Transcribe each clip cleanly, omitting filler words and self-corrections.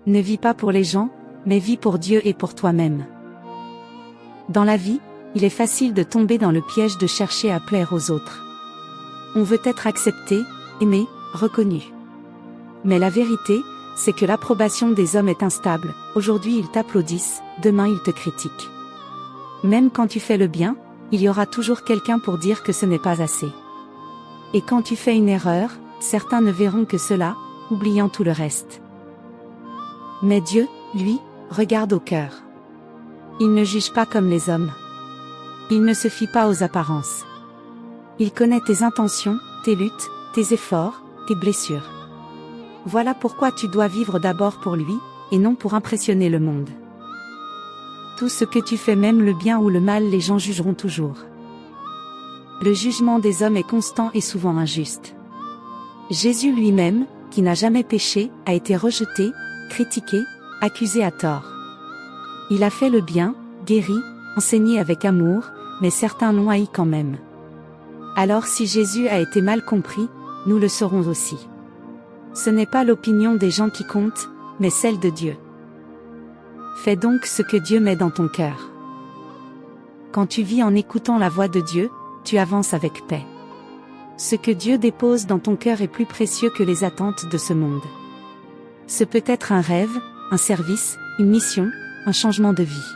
Ne vis pas pour les gens, mais vis pour Dieu et pour toi-même. Dans la vie, il est facile de tomber dans le piège de chercher à plaire aux autres. On veut être accepté, aimé, reconnu. Mais la vérité, c'est que l'approbation des hommes est instable. Aujourd'hui ils t'applaudissent, demain ils te critiquent. Même quand tu fais le bien, il y aura toujours quelqu'un pour dire que ce n'est pas assez. Et quand tu fais une erreur, certains ne verront que cela, oubliant tout le reste. Mais Dieu, lui, regarde au cœur. Il ne juge pas comme les hommes. Il ne se fie pas aux apparences. Il connaît tes intentions, tes luttes, tes efforts, tes blessures. Voilà pourquoi tu dois vivre d'abord pour lui, et non pour impressionner le monde. Tout ce que tu fais, même le bien ou le mal, les gens jugeront toujours. Le jugement des hommes est constant et souvent injuste. Jésus lui-même, qui n'a jamais péché, a été rejeté, critiqué, accusé à tort. Il a fait le bien, guéri, enseigné avec amour, mais certains l'ont haï quand même. Alors si Jésus a été mal compris, nous le serons aussi. Ce n'est pas l'opinion des gens qui compte, mais celle de Dieu. Fais donc ce que Dieu met dans ton cœur. Quand tu vis en écoutant la voix de Dieu, tu avances avec paix. Ce que Dieu dépose dans ton cœur est plus précieux que les attentes de ce monde. Ce peut être un rêve, un service, une mission, un changement de vie.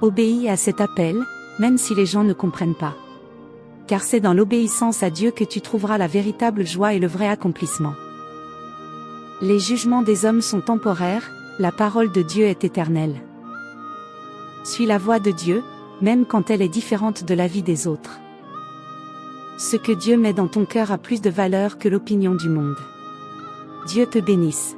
Obéis à cet appel, même si les gens ne comprennent pas. Car c'est dans l'obéissance à Dieu que tu trouveras la véritable joie et le vrai accomplissement. Les jugements des hommes sont temporaires, la parole de Dieu est éternelle. Suis la voix de Dieu, même quand elle est différente de la vie des autres. Ce que Dieu met dans ton cœur a plus de valeur que l'opinion du monde. Dieu te bénisse.